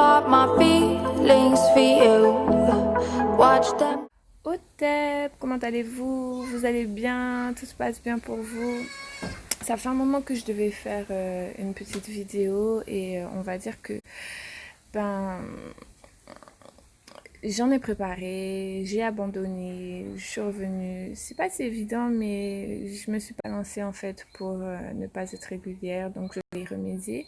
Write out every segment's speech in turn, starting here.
apart my feelings for you. Watch them. Otep, comment allez-vous? Vous allez bien? Tout se passe bien pour vous? Ça fait un moment que je devais faire une petite vidéo et on va dire que ben j'en ai préparé, j'ai abandonné, je suis revenue. C'est pas si évident, mais je me suis pas lancée en fait pour ne pas être régulière, donc je vais y remédier.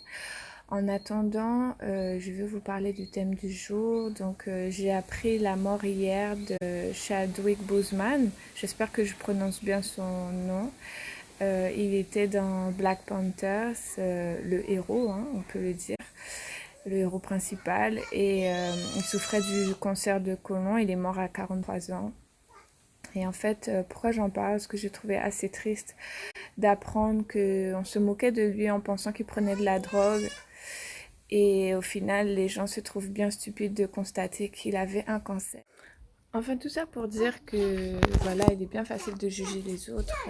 En attendant, je vais vous parler du thème du jour. Donc, j'ai appris la mort hier de Chadwick Boseman. J'espère que je prononce bien son nom. Il était dans Black Panthers, le héros, hein, on peut le dire, le héros principal. Et il souffrait du cancer de côlon. Il est mort à 43 ans. Et en fait, pourquoi j'en parle? Parce que j'ai trouvé assez triste d'apprendre qu'on se moquait de lui en pensant qu'il prenait de la drogue. Et au final, les gens se trouvent bien stupides de constater qu'il avait un cancer. Enfin, tout ça pour dire que, voilà, il est bien facile de juger les autres,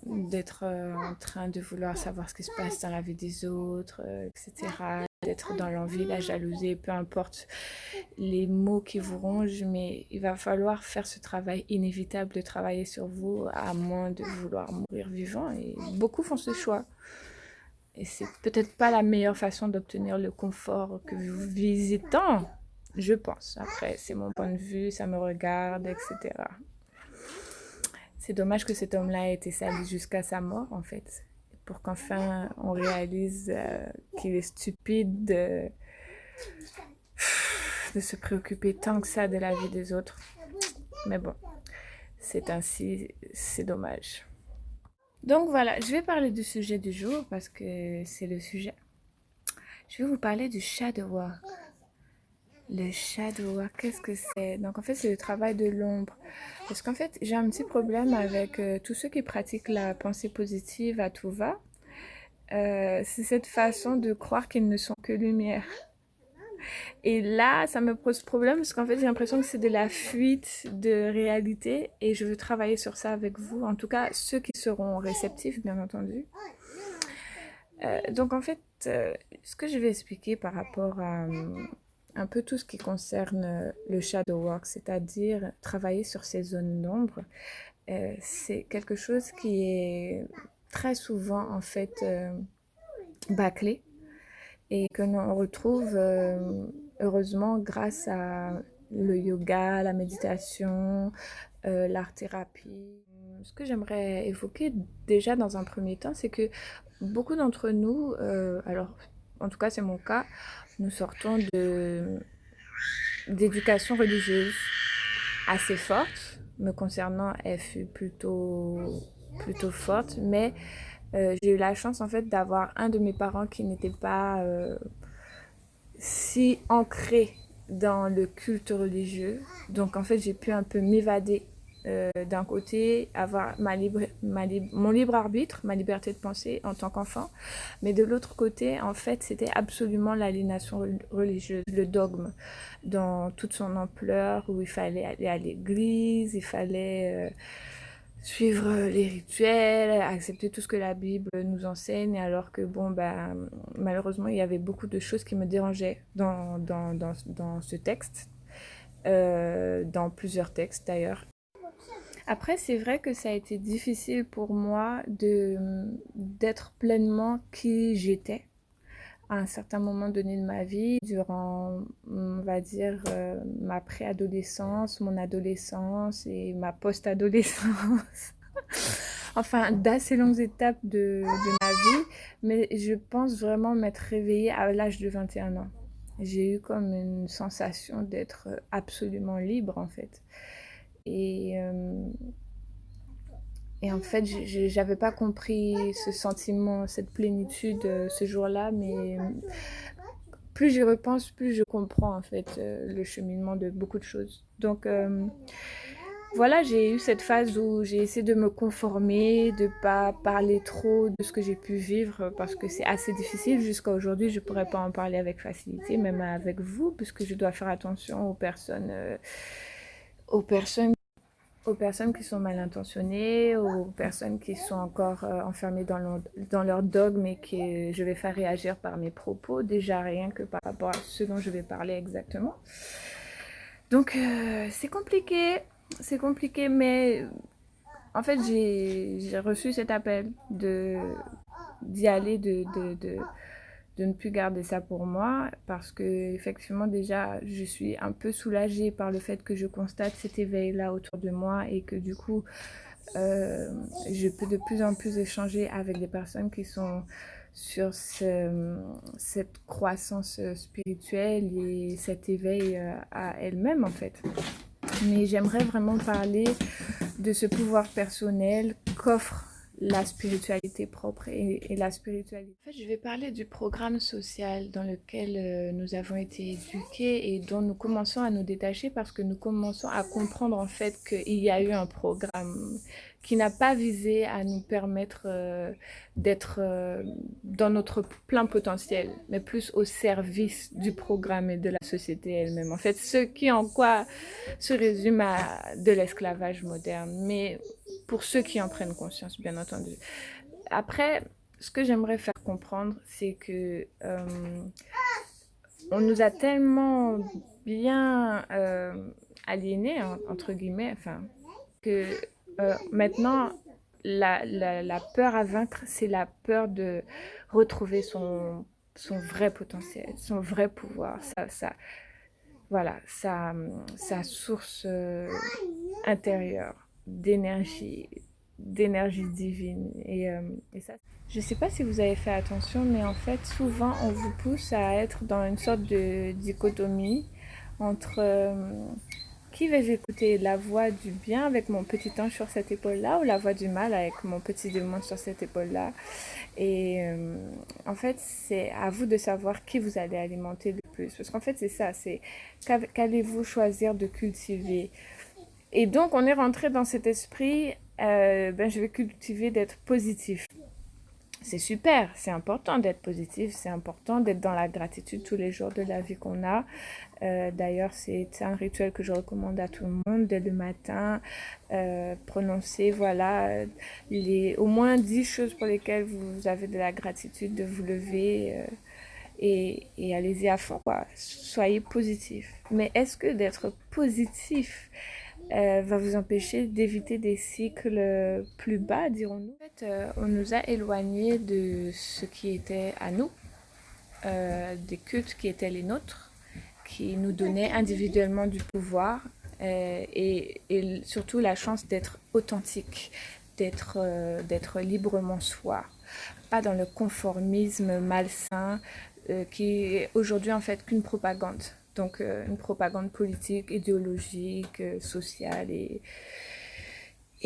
d'être en train de vouloir savoir ce qui se passe dans la vie des autres, etc. D'être dans l'envie, la jalousie, peu importe les mots qui vous rongent, mais il va falloir faire ce travail inévitable de travailler sur vous, à moins de vouloir mourir vivant. Et beaucoup font ce choix. Et c'est peut-être pas la meilleure façon d'obtenir le confort que vous visez tant, je pense. Après, c'est mon point de vue, ça me regarde, etc. C'est dommage que cet homme-là ait été sali jusqu'à sa mort, en fait. Pour qu'enfin on réalise qu'il est stupide de se préoccuper tant que ça de la vie des autres. Mais bon, c'est ainsi, c'est dommage. Donc voilà, je vais parler du sujet du jour parce que c'est le sujet. Je vais vous parler du shadow work. Le shadow work, qu'est-ce que c'est? Donc en fait, c'est le travail de l'ombre. Parce qu'en fait, j'ai un petit problème avec tous ceux qui pratiquent la pensée positive à tout va. C'est cette façon de croire qu'ils ne sont que lumière. Et là, ça me pose problème parce qu'en fait, j'ai l'impression que c'est de la fuite de réalité et je veux travailler sur ça avec vous. En tout cas, ceux qui seront réceptifs, bien entendu. Donc en fait, ce que je vais expliquer par rapport à un peu tout ce qui concerne le shadow work, c'est-à-dire travailler sur ces zones d'ombre, c'est quelque chose qui est très souvent en fait bâclé et que l'on retrouve heureusement grâce à le yoga, la méditation, l'art-thérapie. Ce que j'aimerais évoquer déjà dans un premier temps, c'est que beaucoup d'entre nous, alors en tout cas c'est mon cas, nous sortons d'éducation religieuse assez forte. Me concernant, elle fut plutôt forte, mais j'ai eu la chance en fait d'avoir un de mes parents qui n'était pas si ancré dans le culte religieux. Donc en fait, j'ai pu un peu m'évader d'un côté, avoir mon libre arbitre, ma liberté de penser en tant qu'enfant, mais de l'autre côté, en fait, c'était absolument l'aliénation religieuse, le dogme dans toute son ampleur, où il fallait aller à l'église, il fallait suivre les rituels, accepter tout ce que la Bible nous enseigne, alors que bon, bah, malheureusement, il y avait beaucoup de choses qui me dérangeaient dans ce texte, dans plusieurs textes d'ailleurs. Après, c'est vrai que ça a été difficile pour moi d'être pleinement qui j'étais à un certain moment donné de ma vie, durant, on va dire, ma préadolescence, mon adolescence et ma post-adolescence. Enfin, d'assez longues étapes de ma vie, mais je pense vraiment m'être réveillée à l'âge de 21 ans. J'ai eu comme une sensation d'être absolument libre en fait. Et, euh, et en fait, j'avais pas compris ce sentiment, cette plénitude ce jour-là, mais plus j'y repense, plus je comprends en fait le cheminement de beaucoup de choses. Donc voilà, j'ai eu cette phase où j'ai essayé de me conformer, de pas parler trop de ce que j'ai pu vivre parce que c'est assez difficile. Jusqu'à aujourd'hui, je pourrais pas en parler avec facilité, même avec vous, puisque je dois faire attention aux personnes aux personnes qui sont mal intentionnées, aux personnes qui sont encore enfermées dans leur dogme et que je vais faire réagir par mes propos, déjà rien que par rapport à ce dont je vais parler exactement. Donc c'est compliqué, mais en fait j'ai reçu cet appel d'y aller, de ne plus garder ça pour moi parce que effectivement déjà je suis un peu soulagée par le fait que je constate cet éveil là autour de moi et que du coup je peux de plus en plus échanger avec des personnes qui sont sur cette croissance spirituelle et cet éveil à elles-mêmes en fait. Mais j'aimerais vraiment parler de ce pouvoir personnel qu'offre la spiritualité propre et la spiritualité. En fait, je vais parler du programme social dans lequel nous avons été éduqués et dont nous commençons à nous détacher parce que nous commençons à comprendre en fait qu'il y a eu un programme qui n'a pas visé à nous permettre d'être dans notre plein potentiel, mais plus au service du programme et de la société elle-même. En fait, ce qui en quoi se résume à de l'esclavage moderne, mais pour ceux qui en prennent conscience, bien entendu. Après, ce que j'aimerais faire comprendre, c'est que on nous a tellement bien aliénés, entre guillemets, enfin, que maintenant, la peur à vaincre, c'est la peur de retrouver son vrai potentiel, son vrai pouvoir, voilà, sa source intérieure d'énergie divine. Et ça, je ne sais pas si vous avez fait attention, mais en fait, souvent, on vous pousse à être dans une sorte de dichotomie entre qui vais-je écouter, la voix du bien avec mon petit ange sur cette épaule-là ou la voix du mal avec mon petit démon sur cette épaule-là. Et en fait, c'est à vous de savoir qui vous allez alimenter le plus. Parce qu'en fait, c'est ça, c'est qu'allez-vous choisir de cultiver. Et donc, on est rentré dans cet esprit, je vais cultiver d'être positif. C'est super, c'est important d'être positif, c'est important d'être dans la gratitude tous les jours de la vie qu'on a. D'ailleurs, c'est un rituel que je recommande à tout le monde dès le matin. Prononcer, voilà, au moins 10 choses pour lesquelles vous avez de la gratitude, de vous lever et allez-y à fond, quoi. Soyez positif. Mais est-ce que d'être positif va vous empêcher d'éviter des cycles plus bas, dirons-nous? En fait, on nous a éloignés de ce qui était à nous, des cultes qui étaient les nôtres, qui nous donnaient individuellement du pouvoir et surtout la chance d'être authentique, d'être librement soi, pas dans le conformisme malsain qui est aujourd'hui en fait qu'une propagande. Donc une propagande politique, idéologique, sociale et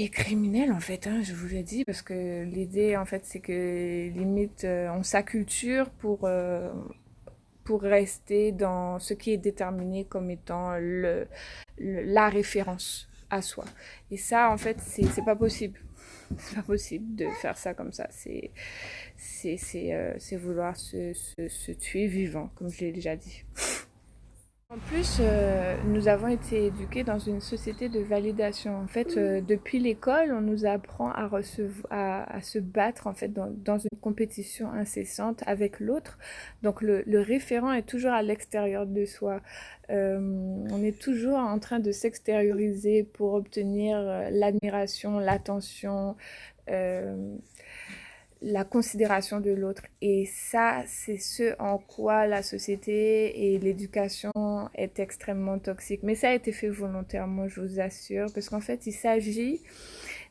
criminelle en fait, hein, je vous l'ai dit, parce que l'idée en fait c'est que limite on s'acculture pour rester dans ce qui est déterminé comme étant la référence à soi. Et ça en fait c'est pas possible. C'est pas possible de faire ça comme ça. C'est vouloir se tuer vivant, comme je l'ai déjà dit. En plus, nous avons été éduqués dans une société de validation. En fait, depuis l'école, on nous apprend à se battre en fait dans une compétition incessante avec l'autre. Donc, le référent est toujours à l'extérieur de soi. On est toujours en train de s'extérioriser pour obtenir l'admiration, l'attention. Euh, la considération de l'autre. Et ça, c'est ce en quoi la société et l'éducation est extrêmement toxique. Mais ça a été fait volontairement, je vous assure, parce qu'en fait, il s'agit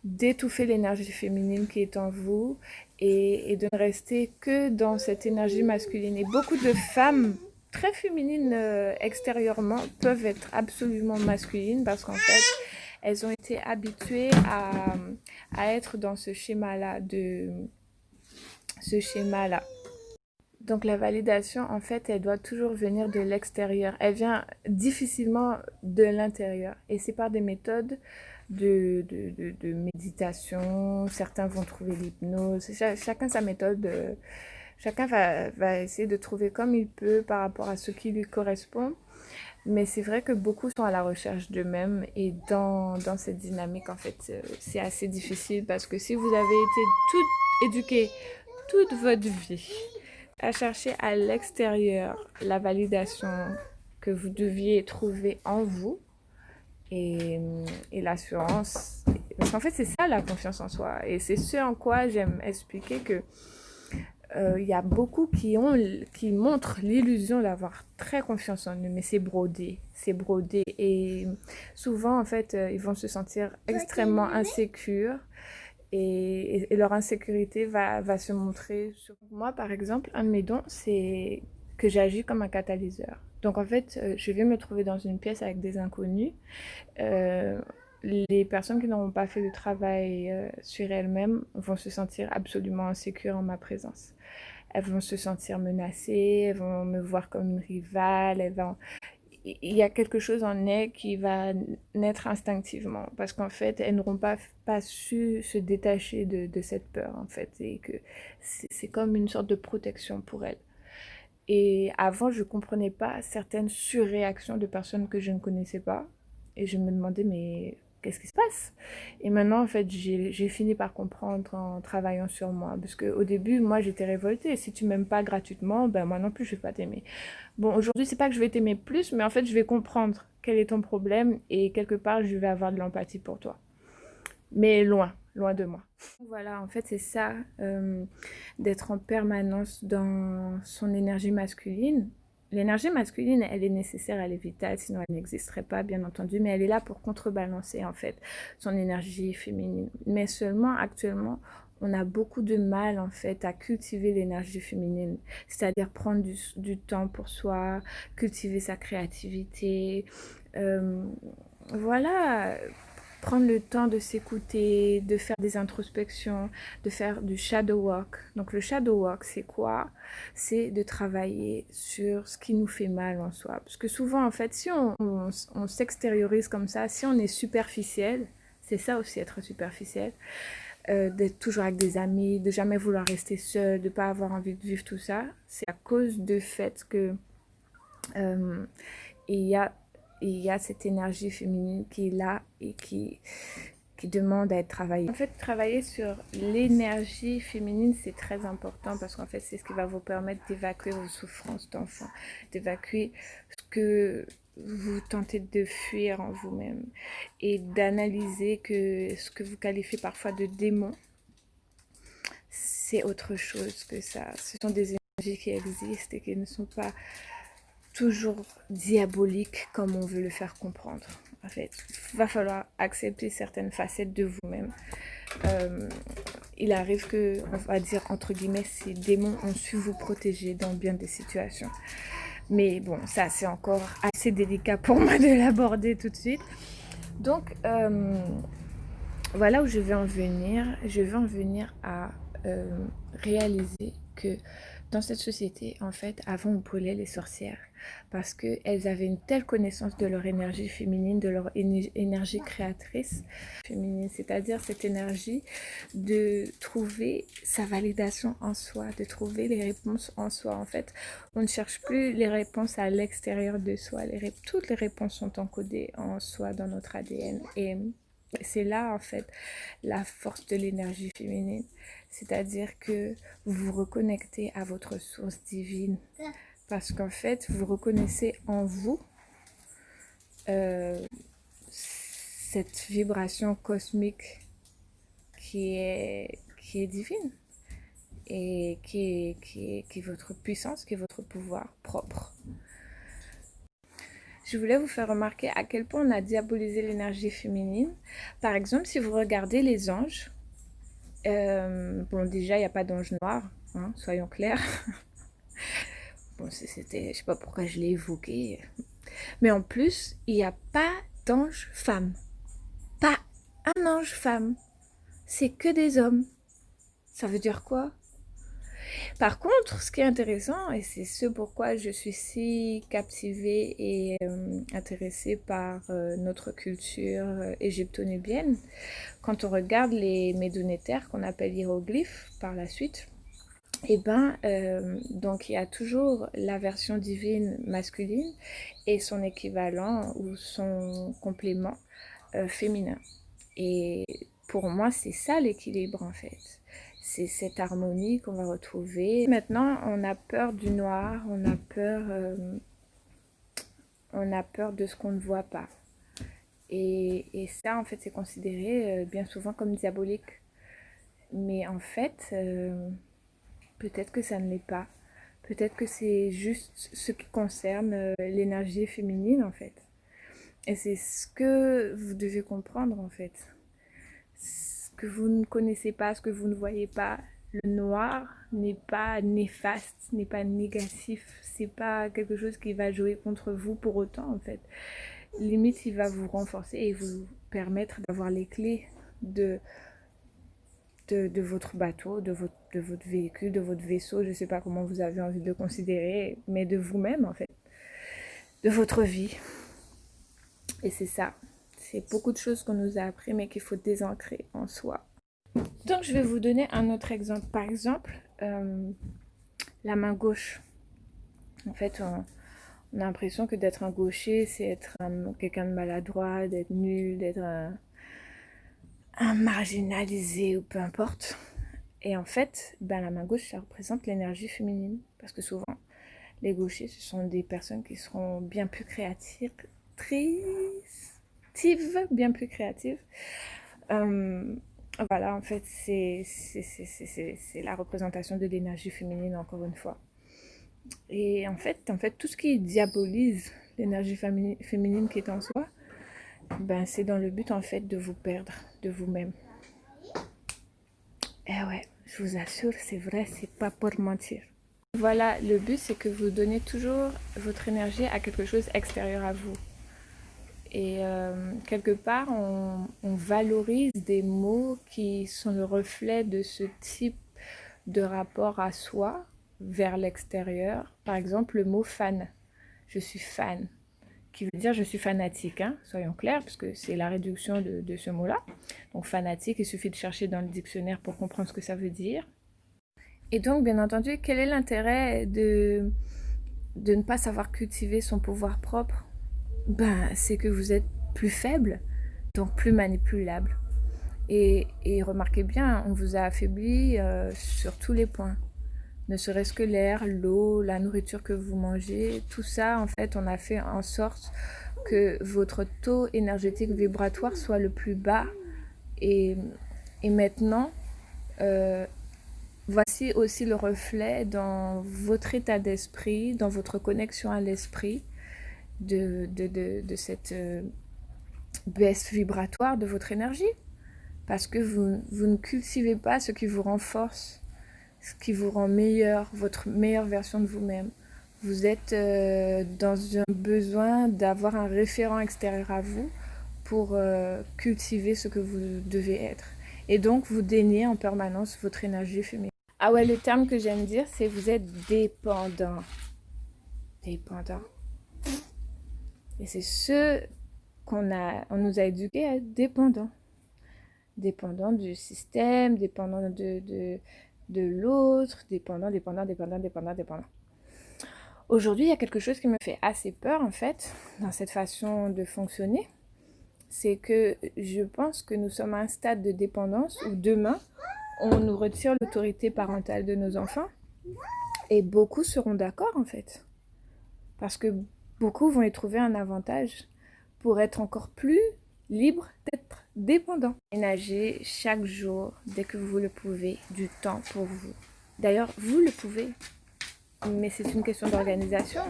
d'étouffer l'énergie féminine qui est en vous et de ne rester que dans cette énergie masculine. Et beaucoup de femmes très féminines extérieurement peuvent être absolument masculines parce qu'en fait, elles ont été habituées à être dans ce schéma-là Donc la validation, en fait, elle doit toujours venir de l'extérieur. Elle vient difficilement de l'intérieur. Et c'est par des méthodes de méditation. Certains vont trouver l'hypnose. Chacun sa méthode. Chacun va essayer de trouver comme il peut par rapport à ce qui lui correspond. Mais c'est vrai que beaucoup sont à la recherche d'eux-mêmes et dans cette dynamique, en fait, c'est assez difficile parce que si vous avez été toute éduquée toute votre vie à chercher à l'extérieur la validation que vous deviez trouver en vous et, et l'assurance, parce qu'en fait, c'est ça la confiance en soi. Et c'est ce en quoi j'aime expliquer que il y a beaucoup qui montrent l'illusion d'avoir très confiance en eux, mais c'est brodé, c'est brodé. Et souvent, en fait, ils vont se sentir extrêmement insécures et leur insécurité va se montrer sur moi. Par exemple, un de mes dons, c'est que j'agis comme un catalyseur. Donc, en fait, je vais me trouver dans une pièce avec des inconnus. Euh, les personnes qui n'auront pas fait le travail sur elles-mêmes vont se sentir absolument insécures en ma présence. Elles vont se sentir menacées, elles vont me voir comme une rivale, il y a quelque chose en elles qui va naître instinctivement parce qu'en fait elles n'auront pas su se détacher de cette peur en fait et que c'est comme une sorte de protection pour elles. Et avant je comprenais pas certaines surréactions de personnes que je ne connaissais pas et je me demandais mais qu'est-ce qui se passe? Et maintenant, en fait, j'ai fini par comprendre en travaillant sur moi. Parce qu'au début, moi, j'étais révoltée. Si tu m'aimes pas gratuitement, ben moi non plus, je vais pas t'aimer. Bon, aujourd'hui, c'est pas que je vais t'aimer plus, mais en fait, je vais comprendre quel est ton problème et quelque part, je vais avoir de l'empathie pour toi. Mais loin, loin de moi. Voilà, en fait, c'est ça, d'être en permanence dans son énergie masculine. L'énergie masculine, elle est nécessaire, elle est vitale, sinon elle n'existerait pas, bien entendu, mais elle est là pour contrebalancer, en fait, son énergie féminine. Mais seulement, actuellement, on a beaucoup de mal, en fait, à cultiver l'énergie féminine, c'est-à-dire prendre du temps pour soi, cultiver sa créativité, euh, voilà, prendre le temps de s'écouter, de faire des introspections, de faire du shadow work. Donc le shadow work, c'est quoi? C'est de travailler sur ce qui nous fait mal en soi. Parce que souvent, en fait, si on s'extériorise comme ça, si on est superficiel, c'est ça aussi être superficiel, d'être toujours avec des amis, de jamais vouloir rester seul, de pas avoir envie de vivre tout ça, c'est à cause du fait que euh, il y a il y a cette énergie féminine qui est là et qui demande à être travaillée. En fait, travailler sur l'énergie féminine, c'est très important parce qu'en fait, c'est ce qui va vous permettre d'évacuer vos souffrances d'enfant, d'évacuer ce que vous tentez de fuir en vous-même et d'analyser que ce que vous qualifiez parfois de démon, c'est autre chose que ça. Ce sont des énergies qui existent et qui ne sont pas toujours diabolique comme on veut le faire comprendre. En fait, il va falloir accepter certaines facettes de vous-même. Euh, il arrive que, on va dire entre guillemets, ces démons ont su vous protéger dans bien des situations. Mais bon, ça c'est encore assez délicat pour moi de l'aborder tout de suite. Donc, voilà où je vais en venir. Je vais en venir à réaliser que dans cette société, en fait, avant, on brûlait les sorcières parce qu'elles avaient une telle connaissance de leur énergie féminine, de leur énergie créatrice féminine, c'est-à-dire cette énergie de trouver sa validation en soi, de trouver les réponses en soi. En fait, on ne cherche plus les réponses à l'extérieur de soi. Toutes les réponses sont encodées en soi, dans notre ADN. Et c'est là, en fait, la force de l'énergie féminine. C'est-à-dire que vous vous reconnectez à votre source divine. Parce qu'en fait, vous reconnaissez en vous euh, cette vibration cosmique qui est divine et qui est votre puissance, qui est votre pouvoir propre. Je voulais vous faire remarquer à quel point on a diabolisé l'énergie féminine. Par exemple, si vous regardez les anges, bon déjà il n'y a pas d'ange noir, hein, soyons clairs. Bon, c'était, je sais pas pourquoi je l'ai évoqué. Mais en plus, il n'y a pas d'ange femme. Pas un ange femme. C'est que des hommes. Ça veut dire quoi? Par contre, ce qui est intéressant, et c'est ce pourquoi je suis si captivée et intéressée par notre culture égypto-nubienne, quand on regarde les médounétaires qu'on appelle hiéroglyphes par la suite, Donc il y a toujours la version divine masculine et son équivalent ou son complément féminin. Et pour moi, c'est ça l'équilibre en fait. C'est cette harmonie qu'on va retrouver. Maintenant, on a peur du noir, on a peur de ce qu'on ne voit pas. Et ça, en fait, c'est considéré bien souvent comme diabolique. Mais en fait, peut-être que ça ne l'est pas. Peut-être que c'est juste ce qui concerne l'énergie féminine, en fait. Et c'est ce que vous devez comprendre, en fait. Ce que vous ne connaissez pas, ce que vous ne voyez pas. Le noir n'est pas néfaste, n'est pas négatif. C'est pas quelque chose qui va jouer contre vous pour autant, en fait. Limite, il va vous renforcer et vous permettre d'avoir les clés de votre bateau, de votre véhicule, de votre vaisseau, je ne sais pas comment vous avez envie de le considérer, mais de vous-même en fait, de votre vie. Et c'est ça, c'est beaucoup de choses qu'on nous a appris mais qu'il faut désancrer en soi. Donc je vais vous donner un autre exemple. Par exemple, la main gauche. En fait, on a l'impression que d'être un gaucher, c'est être quelqu'un de maladroit, d'être nul, d'être un marginalisé ou peu importe. Et en fait, la main gauche, ça représente l'énergie féminine. Parce que souvent, les gauchers, ce sont des personnes qui seront bien plus créatives, bien plus créatives. Voilà, en fait, c'est la représentation de l'énergie féminine, encore une fois. Et en fait, tout ce qui diabolise l'énergie féminine qui est en soi, c'est dans le but, en fait, de vous perdre de vous-même. Eh ouais, je vous assure, c'est vrai, c'est pas pour mentir. Voilà, le but, c'est que vous donnez toujours votre énergie à quelque chose extérieur à vous. Et quelque part, on valorise des mots qui sont le reflet de ce type de rapport à soi vers l'extérieur. Par exemple, le mot fan. Je suis fan, qui veut dire je suis fanatique, hein, soyons clairs, parce que c'est la réduction de ce mot-là. Donc fanatique, il suffit de chercher dans le dictionnaire pour comprendre ce que ça veut dire. Et donc, bien entendu, quel est l'intérêt de ne pas savoir cultiver son pouvoir propre? C'est que vous êtes plus faible, donc plus manipulable. Et remarquez bien, on vous a affaibli sur tous les points. Ne serait-ce que l'air, l'eau, la nourriture que vous mangez, tout ça, en fait, on a fait en sorte que votre taux énergétique vibratoire soit le plus bas. Et maintenant, voici aussi le reflet dans votre état d'esprit, dans votre connexion à l'esprit, de cette baisse vibratoire de votre énergie. Parce que vous ne cultivez pas ce qui vous renforce, ce qui vous rend meilleur, votre meilleure version de vous-même. Vous êtes dans un besoin d'avoir un référent extérieur à vous pour cultiver ce que vous devez être. Et donc, vous déniez en permanence votre énergie féminine. Ah ouais, le terme que j'aime dire, c'est vous êtes dépendant. Dépendant. Et c'est ce on nous a éduqués à être dépendants. Dépendant du système, dépendant de l'autre, dépendant. Aujourd'hui, il y a quelque chose qui me fait assez peur, en fait, dans cette façon de fonctionner. C'est que je pense que nous sommes à un stade de dépendance où demain, on nous retire l'autorité parentale de nos enfants. Et beaucoup seront d'accord, en fait. Parce que beaucoup vont y trouver un avantage pour être encore plus libre d'être dépendant. Ménagez chaque jour, dès que vous le pouvez, du temps pour vous. D'ailleurs, vous le pouvez, mais c'est une question d'organisation.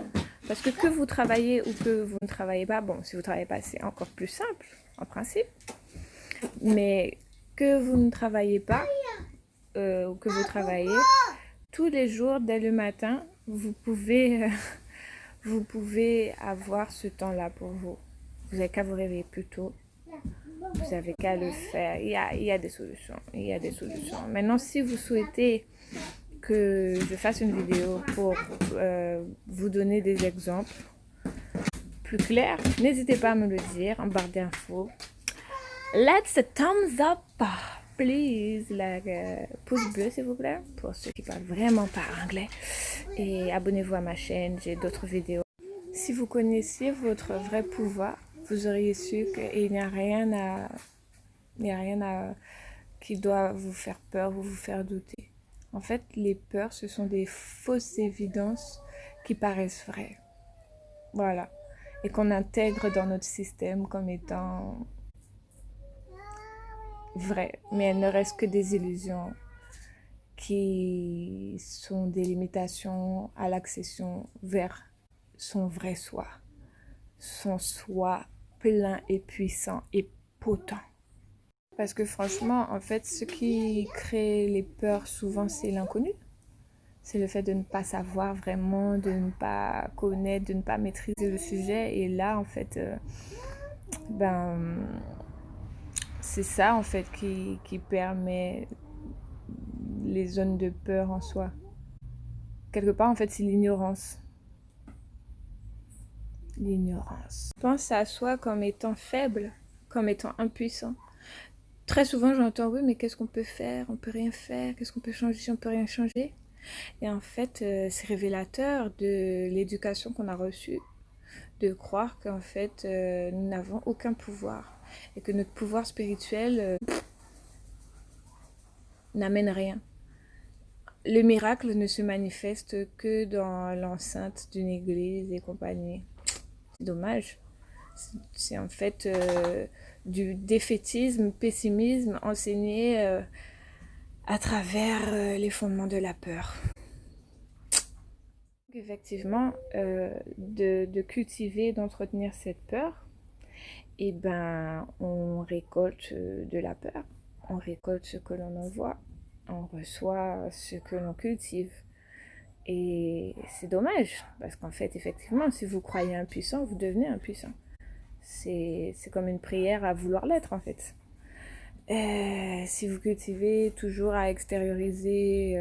Parce que vous travaillez ou que vous ne travaillez pas, bon, si vous ne travaillez pas, c'est encore plus simple, en principe. Mais que vous ne travaillez pas, ou que vous travaillez, tous les jours, dès le matin, vous pouvez avoir ce temps-là pour vous. Vous n'avez qu'à vous réveiller plus tôt. Vous n'avez qu'à le faire. Il y a des solutions. Maintenant, si vous souhaitez que je fasse une vidéo pour vous donner des exemples plus clairs, n'hésitez pas à me le dire en barre d'infos. Let's thumbs up. please, pouce bleu s'il vous plaît, pour ceux qui parlent vraiment pas anglais. Et abonnez-vous à ma chaîne, j'ai d'autres vidéos. Si vous connaissiez votre vrai pouvoir, vous auriez su qu'il n'y a rien à... Il n'y a rien à... qui doit vous faire peur ou vous faire douter. En fait, les peurs, ce sont des fausses évidences qui paraissent vraies. Voilà. Et qu'on intègre dans notre système comme étant vraies. Mais elles ne restent que des illusions qui sont des limitations à l'accession vers son vrai soi. Son soi plein et puissant et potent. Parce que franchement, en fait, ce qui crée les peurs souvent, c'est l'inconnu. C'est le fait de ne pas savoir vraiment, de ne pas connaître, de ne pas maîtriser le sujet. Et là, en fait, c'est ça, en fait, qui permet les zones de peur en soi. Quelque part, en fait, c'est l'ignorance. L'ignorance. Pense à soi comme étant faible, comme étant impuissant. Très souvent, j'entends, oui, mais qu'est-ce qu'on peut faire? On peut rien faire. Qu'est-ce qu'on peut changer si on peut rien changer? Et en fait, c'est révélateur de l'éducation qu'on a reçue, de croire qu'en fait, nous n'avons aucun pouvoir et que notre pouvoir spirituel n'amène rien. Le miracle ne se manifeste que dans l'enceinte d'une église et compagnie. C'est dommage. C'est en fait du défaitisme, pessimisme enseigné à travers les fondements de la peur. Effectivement, de cultiver, d'entretenir cette peur, et ben, on récolte de la peur, on récolte ce que l'on envoie, on reçoit ce que l'on cultive. Et c'est dommage, parce qu'en fait, effectivement, si vous croyez impuissant, vous devenez impuissant. C'est comme une prière à vouloir l'être, en fait. Si vous cultivez toujours à extérioriser,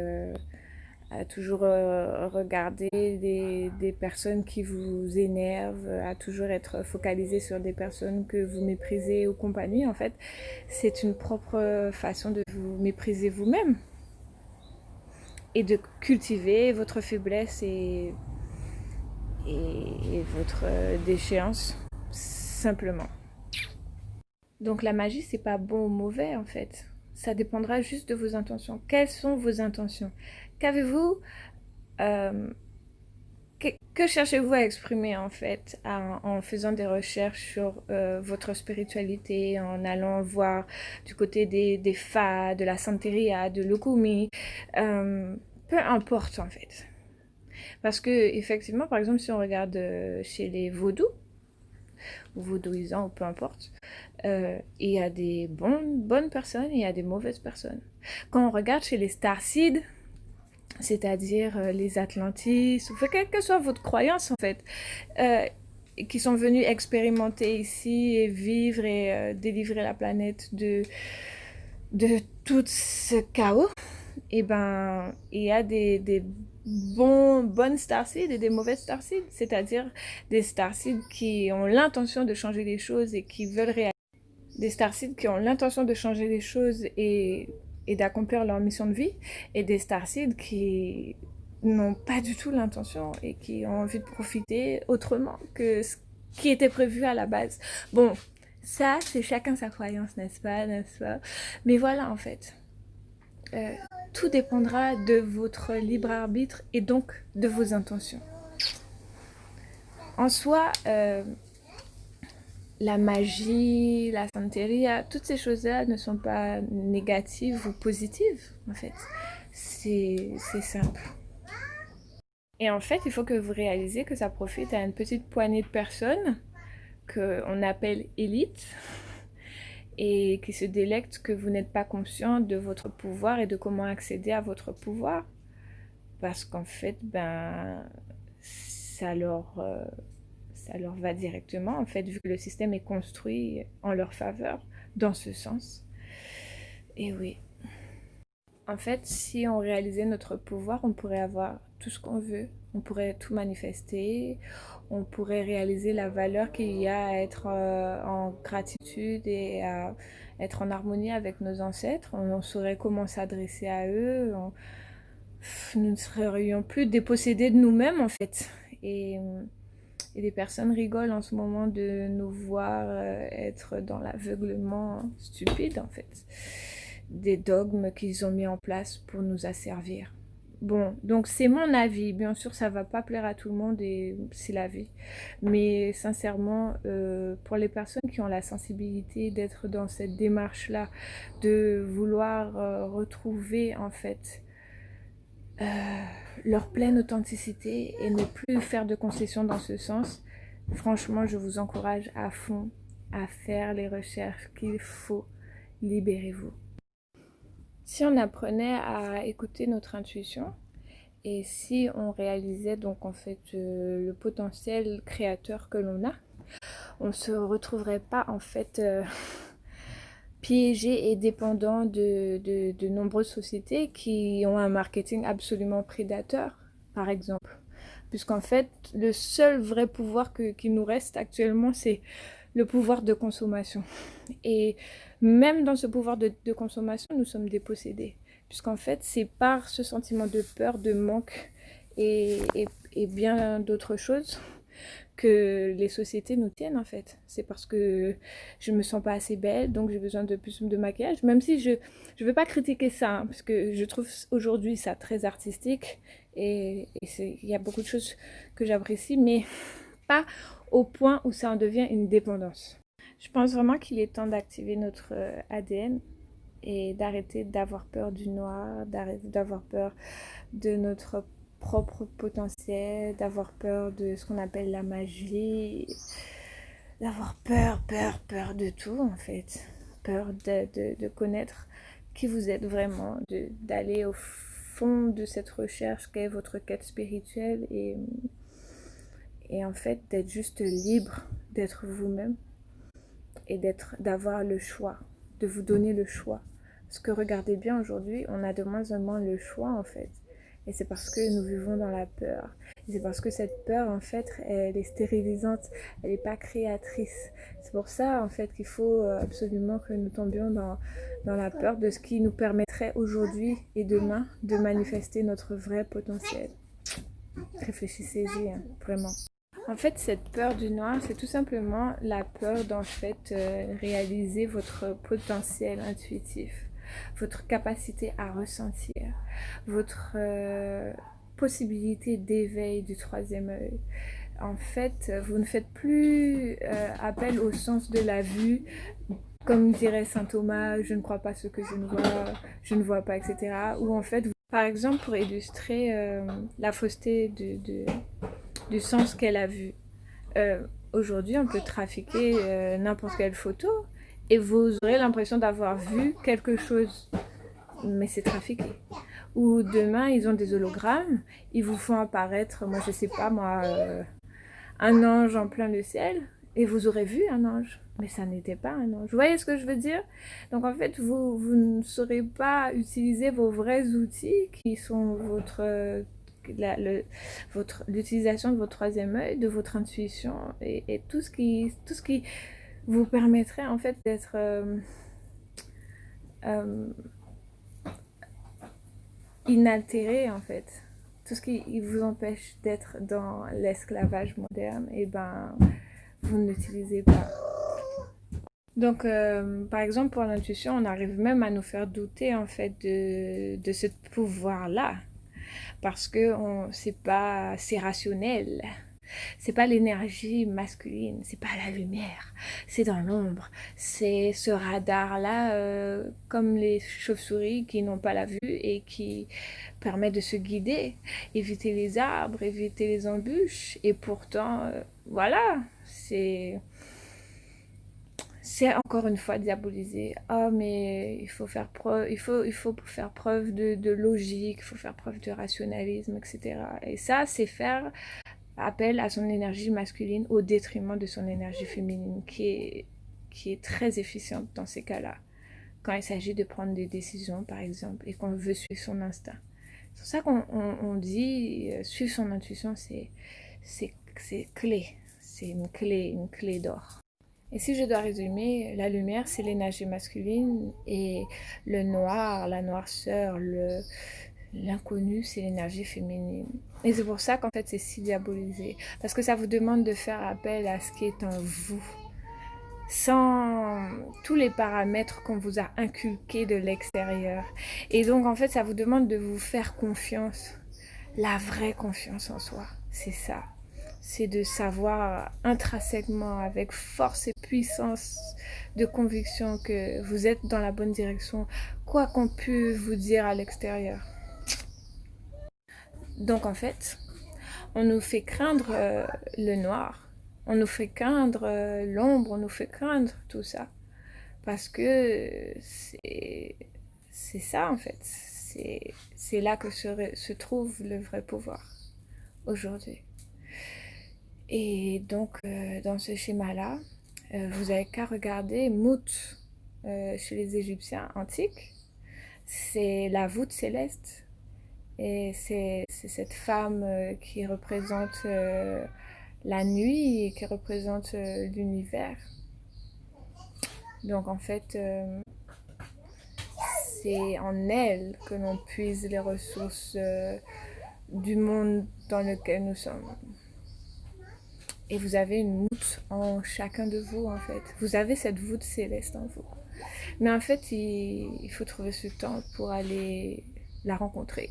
à toujours regarder des personnes qui vous énervent, à toujours être focalisé sur des personnes que vous méprisez ou compagnie, en fait, c'est une propre façon de vous mépriser vous-même et de cultiver votre faiblesse et votre déchéance, simplement. Donc la magie, c'est pas bon ou mauvais, en fait. Ça dépendra juste de vos intentions. Quelles sont vos intentions? Qu'avez-vous que cherchez-vous à exprimer en fait en faisant des recherches sur votre spiritualité, en allant voir du côté des Fa, de la Santeria, de l'Okumi, peu importe en fait. Parce que effectivement, par exemple, si on regarde chez les vaudous, ou vaudouisants, ou peu importe, il y a des bonnes personnes et il y a des mauvaises personnes. Quand on regarde chez les Starseeds, c'est-à-dire les Atlantis, quelle que soit votre croyance en fait, qui sont venus expérimenter ici et vivre et délivrer la planète de tout ce chaos, et ben il y a des bonnes starseeds et des mauvaises starseeds, c'est-à-dire des starseeds qui ont l'intention de changer les choses et qui veulent réaliser, des starseeds qui ont l'intention de changer les choses et d'accomplir leur mission de vie, et des starseeds qui n'ont pas du tout l'intention et qui ont envie de profiter autrement que ce qui était prévu à la base. Bon, ça, c'est chacun sa croyance, n'est-ce pas, Mais voilà, en fait. Tout dépendra de votre libre arbitre et donc de vos intentions. En soi, la magie, la santeria, toutes ces choses-là ne sont pas négatives ou positives, en fait. C'est simple. Et en fait, il faut que vous réalisez que ça profite à une petite poignée de personnes qu'on appelle élites et qui se délectent que vous n'êtes pas conscient de votre pouvoir et de comment accéder à votre pouvoir. Parce qu'en fait, ça leur va directement, en fait, vu que le système est construit en leur faveur, dans ce sens. Et oui. En fait, si on réalisait notre pouvoir, on pourrait avoir tout ce qu'on veut. On pourrait tout manifester. On pourrait réaliser la valeur qu'il y a à être en gratitude et à être en harmonie avec nos ancêtres. On saurait comment s'adresser à eux. Nous ne serions plus dépossédés de nous-mêmes, en fait. Et les personnes rigolent en ce moment de nous voir être dans l'aveuglement stupide, en fait, des dogmes qu'ils ont mis en place pour nous asservir. Bon, donc c'est mon avis. Bien sûr, ça va pas plaire à tout le monde et c'est la vie. Mais sincèrement, pour les personnes qui ont la sensibilité d'être dans cette démarche-là, de vouloir retrouver en fait euh, leur pleine authenticité et ne plus faire de concessions dans ce sens, franchement, je vous encourage à fond à faire les recherches qu'il faut. Libérez-vous. Si on apprenait à écouter notre intuition et si on réalisait donc en fait le potentiel créateur que l'on a, on ne se retrouverait pas en fait piégé et dépendant de nombreuses sociétés qui ont un marketing absolument prédateur, par exemple. Puisqu'en fait, le seul vrai pouvoir qui nous reste actuellement, c'est le pouvoir de consommation. Et même dans ce pouvoir de consommation, nous sommes dépossédés. Puisqu'en fait, c'est par ce sentiment de peur, de manque et bien d'autres choses que les sociétés nous tiennent en fait. C'est parce que je me sens pas assez belle, donc j'ai besoin de plus de maquillage. Même si je veux pas critiquer ça, hein, parce que je trouve aujourd'hui ça très artistique et il y a beaucoup de choses que j'apprécie, mais pas au point où ça en devient une dépendance. Je pense vraiment qu'il est temps d'activer notre ADN et d'arrêter d'avoir peur du noir, d'arrêter d'avoir peur de notre propre potentiel, d'avoir peur de ce qu'on appelle la magie, d'avoir peur de tout en fait. Peur de connaître qui vous êtes vraiment, d'aller au fond de cette recherche qu'est votre quête spirituelle et en fait d'être juste libre, d'être vous-même et d'avoir le choix, de vous donner le choix. Parce que regardez bien aujourd'hui, on a de moins en moins le choix en fait. Et c'est parce que nous vivons dans la peur. Et c'est parce que cette peur, en fait, elle est stérilisante, elle n'est pas créatrice. C'est pour ça, en fait, qu'il faut absolument que nous tombions dans la peur de ce qui nous permettrait aujourd'hui et demain de manifester notre vrai potentiel. Réfléchissez-y, hein, vraiment. En fait, cette peur du noir, c'est tout simplement la peur d'en fait réaliser votre potentiel intuitif, votre capacité à ressentir, votre possibilité d'éveil du troisième œil. En fait, vous ne faites plus appel au sens de la vue, comme dirait saint Thomas, je ne crois pas ce que je ne vois pas, etc. Ou en fait, par exemple, pour illustrer la fausseté du sens qu'elle a vu. Aujourd'hui, on peut trafiquer n'importe quelle photo et vous aurez l'impression d'avoir vu quelque chose, mais c'est trafiqué. Ou demain, ils ont des hologrammes, ils vous font apparaître, moi je sais pas moi, un ange en plein le ciel et vous aurez vu un ange, mais ça n'était pas un ange. Vous voyez ce que je veux dire? Donc en fait, vous ne saurez pas utiliser vos vrais outils qui sont l'utilisation de votre troisième œil, de votre intuition et tout ce qui vous permettrait en fait d'être inaltéré en fait. Tout ce qui vous empêche d'être dans l'esclavage moderne, et ben vous ne l'utilisez pas. Donc, par exemple, pour l'intuition, on arrive même à nous faire douter en fait de ce pouvoir-là. Parce que c'est rationnel. C'est pas l'énergie masculine, c'est pas la lumière, c'est dans l'ombre. C'est ce radar-là, comme les chauves-souris qui n'ont pas la vue et qui permet de se guider, éviter les arbres, éviter les embûches. Et pourtant, voilà, c'est encore une fois diabolisé. Ah, mais il faut faire preuve, il faut faire preuve de logique, il faut faire preuve de rationalisme, etc. Et ça, c'est faire appel à son énergie masculine au détriment de son énergie féminine, qui est très efficiente dans ces cas-là. quand il s'agit de prendre des décisions, par exemple, et qu'on veut suivre son instinct. C'est pour ça qu'on dit suivre son intuition, c'est clé. C'est une clé d'or. Et si je dois résumer, la lumière, c'est l'énergie masculine et le noir, la noirceur, l'inconnu, c'est l'énergie féminine. Et c'est pour ça qu'en fait, c'est si diabolisé. Parce que ça vous demande de faire appel à ce qui est en vous, sans tous les paramètres qu'on vous a inculqués de l'extérieur. Et donc, en fait, ça vous demande de vous faire confiance. La vraie confiance en soi, c'est ça. C'est de savoir intrinsèquement, avec force et puissance de conviction, que vous êtes dans la bonne direction, quoi qu'on puisse vous dire à l'extérieur. Donc en fait, on nous fait craindre le noir, on nous fait craindre l'ombre, on nous fait craindre tout ça. Parce que c'est ça en fait, c'est là que se trouve le vrai pouvoir aujourd'hui. Et donc, dans ce schéma-là, vous n'avez qu'à regarder Mout chez les Égyptiens antiques. C'est la voûte céleste. Et c'est cette femme qui représente la nuit et qui représente l'univers. Donc, en fait, c'est en elle que l'on puise les ressources du monde dans lequel nous sommes. Et vous avez une voûte en chacun de vous, en fait. Vous avez cette voûte céleste en vous. Mais en fait, il faut trouver ce temps pour aller la rencontrer.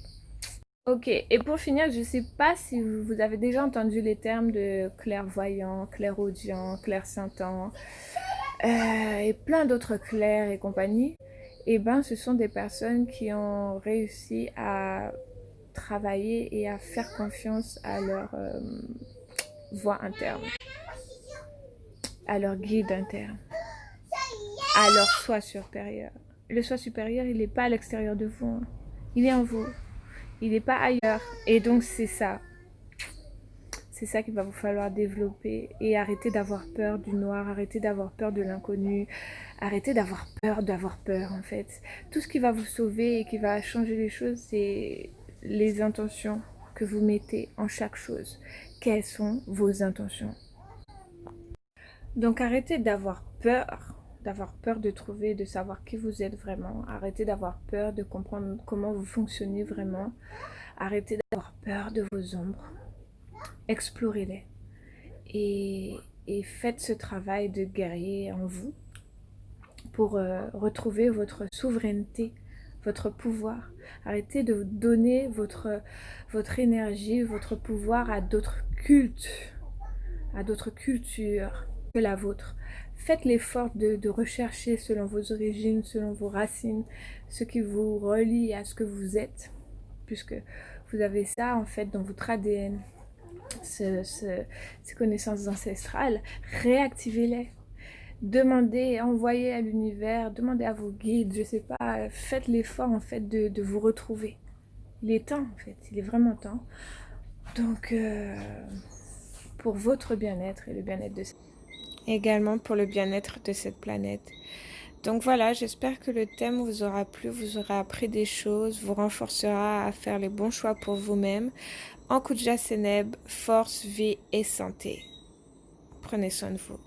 Ok, et pour finir, je ne sais pas si vous avez déjà entendu les termes de clairvoyant, clairaudient, clairsentent, et plein d'autres clairs et compagnie. Eh ben, ce sont des personnes qui ont réussi à travailler et à faire confiance à leur voix interne, à leur guide interne, à leur soi supérieur. Le soi supérieur, il n'est pas à l'extérieur de vous, hein. Il est en vous, il n'est pas ailleurs. Et donc c'est ça qu'il va vous falloir développer et arrêter d'avoir peur du noir, arrêter d'avoir peur de l'inconnu, arrêter d'avoir peur en fait. Tout ce qui va vous sauver et qui va changer les choses, c'est les intentions que vous mettez en chaque chose. Quelles sont vos intentions? Donc arrêtez d'avoir peur de trouver, de savoir qui vous êtes vraiment. Arrêtez d'avoir peur de comprendre comment vous fonctionnez vraiment. Arrêtez d'avoir peur de vos ombres. Explorez-les. Et faites ce travail de guerrier en vous pour retrouver votre souveraineté, votre pouvoir. Arrêtez de donner votre énergie, votre pouvoir à d'autres cultes, à d'autres cultures que la vôtre. Faites l'effort de rechercher selon vos origines, selon vos racines, ce qui vous relie à ce que vous êtes, puisque vous avez ça en fait dans votre ADN, ces connaissances ancestrales. Réactivez-les. Demandez, envoyez à l'univers, demandez à vos guides, je sais pas, faites l'effort en fait de vous retrouver. Il est temps en fait, il est vraiment temps. Donc pour votre bien-être et le bien-être de également pour le bien-être de cette planète. Donc voilà, j'espère que le thème vous aura plu, vous aura appris des choses, vous renforcera à faire les bons choix pour vous-même. En Kuja Seneb, force, vie et santé. Prenez soin de vous.